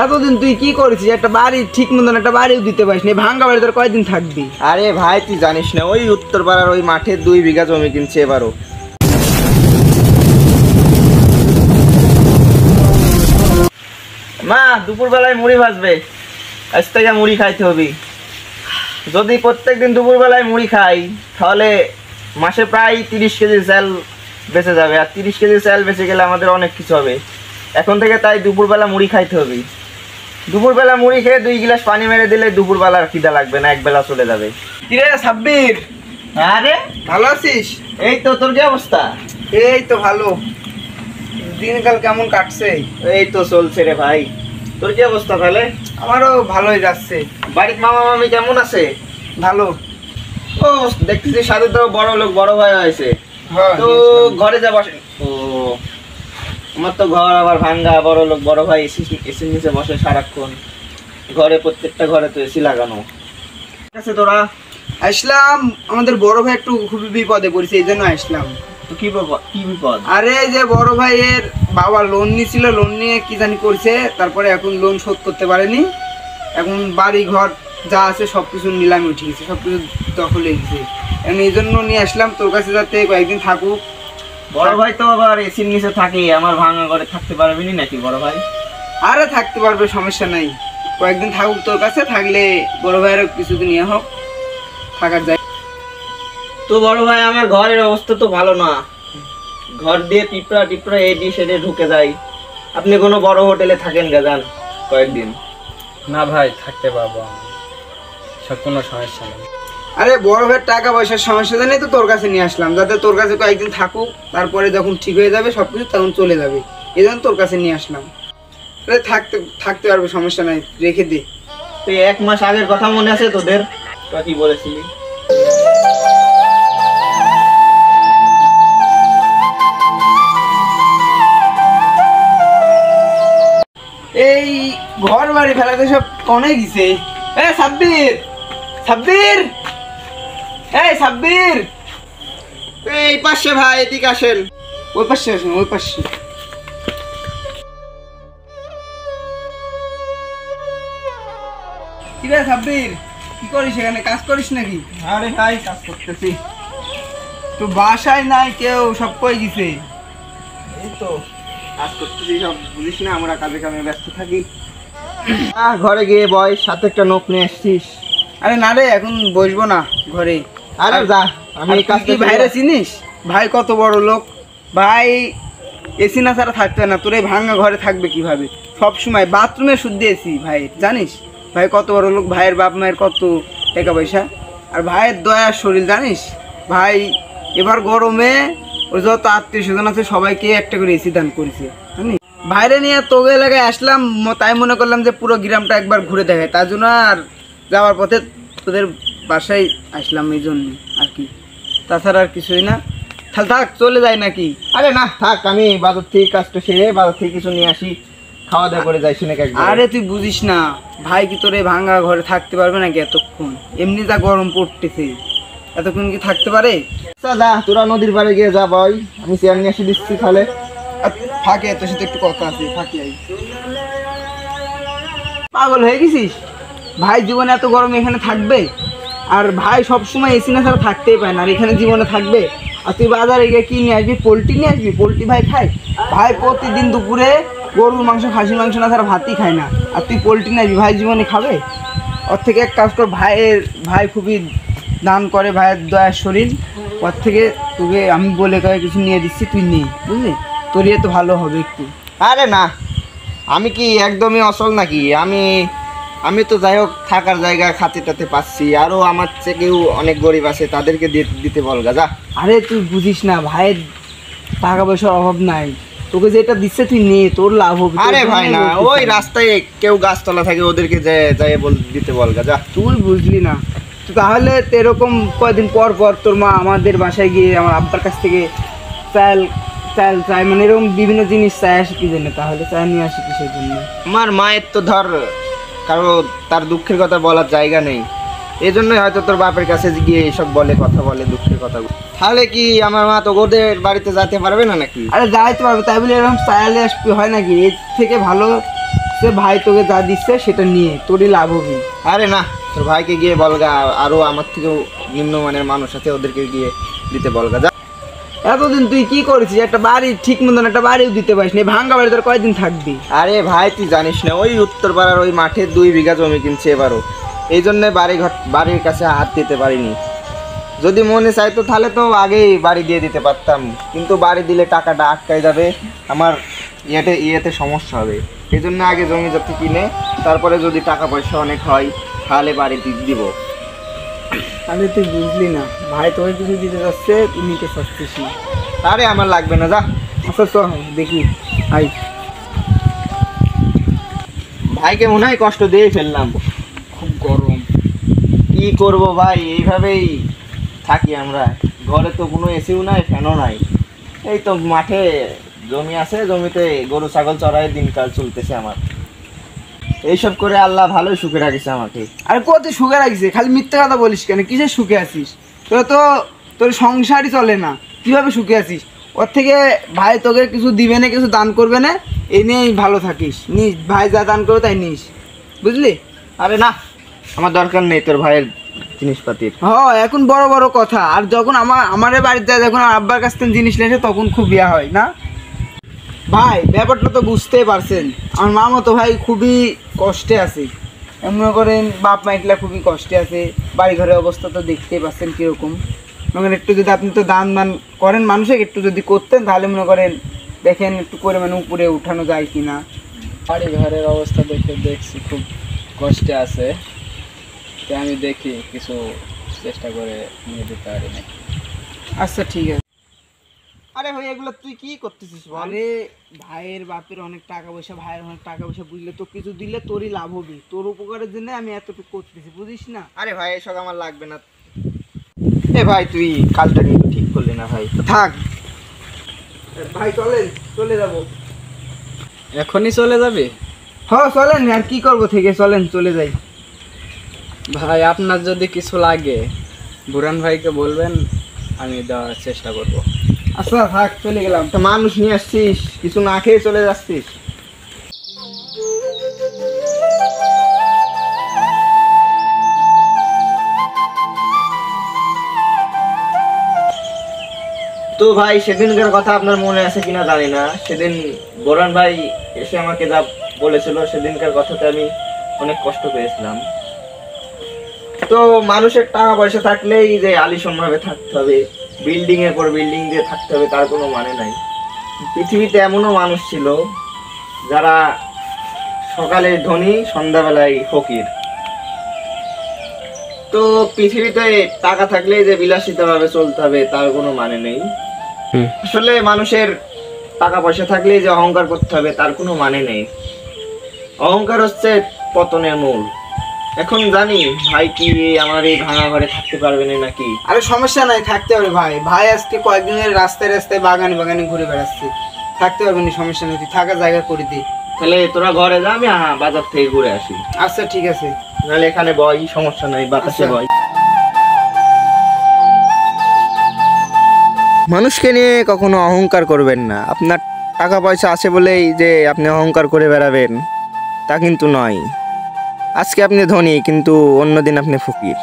এতদিন তুই কি করেছিস? একটা বাড়ি ঠিক মতন একটা বাড়িও দিতে পারিস না। ভাঙ্গা বাড়ি তোর কয়দিন থাকবি? আরে ভাই তুই জানিস না, ওই উত্তর পাড়ার ওই মাঠে 2 বিঘা জমি কিনছে এবারও। মা দুপুর বেলায় মুড়ি ভাজবে, আজ থেকে মুড়ি খাইতে হবে। যদি প্রত্যেকদিন দুপুর বেলায় মুড়ি খাই তাহলে মাসে প্রায় 30 কেজি চাল বেঁচে যাবে, আর 30 কেজি চাল বেঁচে গেলে আমাদের অনেক কিছু হবে। এখন থেকে তাই দুপুরবেলা মুড়ি খাইতে হবে। দুপুরবেলা মুড়ি খেয়ে 2 গ্লাস পানি মেরে দিলে দুপুরবেলার খিদা লাগবে না, একবেলা চলে যাবে। কিরে সাব্বির, আরে ভালো আছিস? এই তো, তোর কি অবস্থা? এই তো ভালো। দিনকাল কেমন কাটছে? এই তো চলছে রে ভাই। তোর কি অবস্থা তাহলে? আমারও ভালোই যাচ্ছে। বাড়ির মামা মামি কেমন আছে? ভালো। ও দেখতেছি সাথে তো বড় লোক, বড় ভাই হয়েছে। হ্যাঁ, তো ঘরে যা বসে। ও আমার তো ঘর আবার ভাঙ্গা, বড় লোক বড় ভাই এসির নিচে বসে সারাক্ষণ। ঘরে প্রত্যেকটা ঘরে তো এসি লাগানো আছে। তোরা আসলাম, আমাদের বড় ভাই একটু খুবই বিপদে পড়েছে, এই জন্য আসলাম। তো কি বিপদ? আরে যে বড় ভাইয়ের বাবা লোন নিয়েছিল, লোন নিয়ে কি জানি করছে, তারপরে এখন লোন শোধ করতে পারেনি। এখন বাড়ি ঘর যা আছে সবকিছু নিলামে উঠে গেছে, সবকিছু দখলে গেছে। এখন এই জন্য নিয়ে আসলাম তোর কাছে, যাতে কয়েকদিন থাকুক। বড় ভাই তো আবার এসির নিচে থাকে, আমার ভাঙা ঘরে থাকতে পারবি নাকি বড় ভাই? আরে থাকতে পারবে, সমস্যা নাই। কয়েকদিন থাকুক তোর কাছে, থাকলে বড় ভাইয়েরও কিছুদিন ইয়ে হোক, থাকার যায়। তো বড় ভাই আমার ঘরের অবস্থা তো ভালো না, ঘর দিয়ে টিপরা এডি সেডে ঢুকে যায়। আপনি কোনো বড় হোটেলে থাকেন গা, যান কয়েকদিন। না ভাই, থাকতে পারবো, সব কোনো সমস্যা নেই। আরে বড় ভাইয়ের টাকা পয়সার সমস্যা নেই তো তোর কাছে নিয়ে আসলাম, যাতে তোর কাছে কয়েকদিন থাকুক, তারপরে যখন ঠিক হয়ে যাবে সবকিছু তখন চলে যাবে। এই জন্য তোর কাছে নিয়ে আসলাম। আরে থাকতে পারবে, সমস্যা নাই, রেখে দে। তুই 1 মাস আগের কথা মনে আছে তোদের? তো কি বলেছিলি? এই ঘর বাড়ি ফেলাতে সব কনে গেছে। এ সাব্বির, সাব্বির, এই সাব্বির, এই পাশে ভাই, এদিকে আসেন। ওই পাশে আসেন, ওই পাশে। কি রে সাব্বির, কি করিস এখানে? কাজ করিস নাকি? আরে ভাই কাজ করতেছি। তো বাসায় নাই কেউ, সব কই গেছে? এই তো কাজ করতেছি, সব বুঝিস না আমরা কাজে কামে ব্যস্ত থাকি। ঘরে গিয়ে বয়, সাথে একটা নোক নিয়ে আসছিস? আরে না রে, এখন বসবো না ঘরে। আরে যা, আমি কাজ কি ভাইরা চিনিস? ভাই কত বড় লোক, ভাই এসি না ছাড়া থাকতে না। তোর এই ভাঙা ঘরে থাকবে কিভাবে? সব সময় বাথরুমে শুদ্ধ এসি ভাই, জানিস? ভাই কত বড় লোক, ভাইয়ের বাপ মায়ের কত টাকা পয়সা, আর ভাইয়ের দয়ার শরীর, জানিস? ভাই এবার গরমে ওই যত আত্মীয় স্বজন আছে সবাইকে একটা করে এসি দান করেছে, জানিস? বাইরে নিয়ে তোকে এলাকায় আসলাম, তাই মনে করলাম যে পুরো গ্রামটা একবার ঘুরে দেখায়, তার জন্য আর যাওয়ার পথে তোদের বাসায় আসলাম, এই জন্য আর কি, তাছাড়া আর কিছুই না। তাহলে থাক, চলে যায় নাকি? আরে না থাক, আমি বাজার থেকে কাজটা সেরে বাজার থেকে কিছু নিয়ে আসি, খাওয়া দাওয়া করে যাইছি নাকি একবার। আরে তুই বুঝিস না, ভাই কি তোর এই ভাঙা ঘরে থাকতে পারবে নাকি এতক্ষণ? এমনি যা গরম পড়তেছে, এতক্ষণ কি থাকতে পারে? আচ্ছা যা, তোরা নদীর পাড়ে গিয়ে যা বই, আমি চেয়ার নিয়ে এসে দিচ্ছি তাহলে। থাকে, তোর সাথে একটু কথা আছে, থাকি। পাগল হয়ে গেছিস? ভাই জীবনে এত গরম এখানে থাকবে? আর ভাই সবসময় এসি না ছাড়া থাকতেই পায় না, আর এখানে জীবনে থাকবে? আর তুই বাজারে গিয়ে কি নিয়ে আসবি? পোলট্রি নিয়ে আসবি? পোলট্রি ভাই খায়? ভাই প্রতিদিন দুপুরে গরুর মাংস, খাসির মাংস না ছাড়া ভাতই খায় না, আর তুই পোলট্রি নিয়ে আসবি? ভাই জীবনে খাবে? ওর থেকে এক কাজ কর, ভাই খুবই দান করে, ভাইয়ের দয়ার শরীর, ওর থেকে তোকে আমি বলে কয়ে কিছু নিয়ে দিচ্ছি, তুই নেই, বুঝলি? তোর ইয়ে তো ভালো হবে একটু। আরে না, আমি কি একদমই অসল নাকি? আমি তো যাই হোক থাকার জায়গা খাতে পাচ্ছি, আরও আমার থেকেও অনেক গরিব আছে, তাদেরকে দিতে বলগা যা। আরে তুই বুঝিস না, ভাইয়ের টাকা পয়সার অভাব নাই, তোকে যেটা দিচ্ছে তুই নে, তোর লাভ হবে। আরে ভাই না, ওই রাস্তায় কেউ গাছতলা থাকে, ওদেরকে যাই দিতে বলগা যা। তুই বুঝলি না তো, তাহলে এরকম কয়েকদিন পর তোর মা আমাদের বাসায় গিয়ে আমার আব্বার কাছ থেকে চাল চাই, মানে এরকম বিভিন্ন জিনিস চাই আসে কি জন্য? তাহলে চাই নিয়ে আসি কিসের জন্য? আমার মায়ের তো ধর কারো তার দুঃখের কথা বলার জায়গা নেই, এই জন্যই হয়তো তোর বাপের কাছে গিয়ে এসব কথা বলে দুঃখের কথা। তাহলে কি আমার মা তো ওদের বাড়িতে যেতে পারবে না নাকি? আরে যাইতে পারবে, তাই বলে এরকম চাইলে আসবি হয় নাকি? এর থেকে ভালো আসছে, ভাই তোকে যা দিচ্ছে সেটা নিয়ে তোরই লাভ হবে। আরে না, তোর ভাইকে গিয়ে বলগা, আরো আমার থেকেও নিম্নমানের মানুষ আছে, ওদেরকে গিয়ে দিতে বলগা যা। এতদিন তুই কি করেছিস? একটা বাড়ি ঠিক মতন একটা বাড়িও দিতে পারিস না। ভাঙ্গা বাড়ি তোর কয়দিন থাকবি? আরে ভাই তুই জানিস না, ওই উত্তরপাড়ার ওই মাঠে 2 বিঘা জমি কিনছে এবারও, এই জন্যে বাড়ির কাছে হাত দিতে পারিনি। যদি মনে চাইতো তাহলে তো আগেই বাড়ি দিয়ে দিতে পারতাম, কিন্তু বাড়ি দিলে টাকাটা আটকাই যাবে, আমার ইয়েতে সমস্যা হবে। এই জন্য আগে জমি জাতি কিনে তারপরে যদি টাকা পয়সা অনেক হয় তাহলে বাড়ি দিব। আরে তুই বুঝলি না, ভাই তোকে কিছু দিতে যাচ্ছে, তুই নিতে চাচ্ছিস না। আরে আমার লাগবে না, যা। আচ্ছা চল দেখি। ভাই ভাইকে মনে হয় কষ্ট দিয়ে ফেললাম। খুব গরম। কি করব ভাই, এইভাবেই থাকি আমরা। ঘরে তো কোনো এসিও নাই, ফ্যানও নাই। এই তো মাঠে জমি আছে, জমিতে গরু ছাগল চড়াই দিনকাল চলতেছে আমার। এইসব করে আল্লাহ ভালোই সুখে রাখিছে আমাকে। আরে কত সুখে রাখিস, খালি মিথ্যে কথা বলিস কেন? কিসের সুখে আছিস? তোরা তো তোর সংসারই চলে না, কিভাবে সুখে আছিস? ওর থেকে ভাই তোকে কিছু দিবে না, কিছু দান করবে না, এই নিয়েই ভালো থাকিস। নিস, ভাই যা দান করবে তাই নিস, বুঝলি? আরে না, আমার দরকার নেই তোর ভাইয়ের জিনিসপাতির। এখন বড় বড় কথা। আর যখন আমাদের বাড়িতে যায়, যখন আমার আব্বার কাছ থেকে জিনিস নিয়ে আসে, তখন খুব বিয়া হয় না ভাই। ব্যাপারটা তো বুঝতেই পারছেন, আমার মামা তো ভাই খুবই কষ্টে আছে। মনে করেন বাপ মা একলা খুবই কষ্টে আছে। বাড়ি ঘরের অবস্থা তো দেখতেই পাচ্ছেন কীরকম। মনে করেন একটু যদি আপনি তো দান করেন মানুষকে, একটু যদি করতেন তাহলে মনে করেন দেখেন একটু করে মানে উপরে উঠানো যায় কি না। বাড়ি ঘরের অবস্থা দেখছি খুব কষ্টে আছে, তাই আমি দেখি কিছু চেষ্টা করে নিয়ে দিতে পারি নাকি। আচ্ছা ঠিক আছে। আরে ভাই এগুলো তুই কি করতেছিস বল? আরে ভাইয়ের বাপের অনেক টাকা পয়সা, ভাইয়ের অনেক টাকা পয়সা, বুঝলে তো কিছু দিলে তোরই লাভ হবে, তোর উপকারের জন্য আমি এতটুকু করতেছি, বুঝিস না? আরে ভাই এসব আমার লাগবে না। এ ভাই তুই কাজটা কিন্তু ঠিক করলি না ভাই। থাক ভাই, চলেন, চলে যাবো। এখনই চলে যাবে? হ্যাঁ চলেন, আর কি করবো থেকে, চলেন চলে যাই। ভাই আপনার যদি কিছু লাগে বুরান ভাইকে বলবেন, আমি দেওয়ার চেষ্টা করব। আচ্ছা থাক, চলে গেলাম। একটা মানুষ নিয়ে আসছিস, কিছু না খেয়ে চলে যাচ্ছিস। তো ভাই সেদিনকার কথা আপনার মনে আছে কিনা জানি না, সেদিন বোরান ভাই এসে আমাকে যা বলেছিল, সেদিনকার কথাতে আমি অনেক কষ্ট পেয়েছিলাম। তো মানুষের টাকা পয়সা থাকলেই যে আলিশান ভাবে থাকতে হবে, বিল্ডিং এর পর বিল্ডিং দিয়ে থাকতে হবে, তার কোনো মানে নাই। পৃথিবীতে এমনও মানুষ ছিল যারা সকালে ধনী, সন্ধ্যাবেলায় ফকির। তো পৃথিবীতে টাকা থাকলেই যে বিলাসিতা ভাবে চলতে হবে তার কোনো মানে নেই। আসলে মানুষের টাকা পয়সা থাকলেই যে অহংকার করতে হবে তার কোনো মানে নেই। অহংকার হচ্ছে পতনের মূল। এখন জানি ভাই কি আমার এই ভাঙা ঘরে থাকতে পারবে না নাকি? আরে সমস্যা নাই, থাকতে হবে ভাই। ভাই আজকে কয়েকদিনের রাস্তায় রাস্তায় বাগানে বাগানে ঘুরে বেড়াচ্ছে, থাকতে পারবে না, সমস্যা নেই। তুই থাকার জায়গা করে দি। তাহলে তোরা ঘরে যা, আমি বাজার থেকে ঘুরে আসি। আচ্ছা ঠিক আছে। নাহলে এখানে বই, সমস্যা নাই, বাতাসে আচ্ছা। বই। মানুষকে নিয়ে কখনো অহংকার করবেন না। আপনার টাকা পয়সা আছে বলেই যে আপনি অহংকার করে বেড়াবেন তা কিন্তু নয়। আজকে আপনি ধনী, কিন্তু অন্যদিন আপনি ফকির।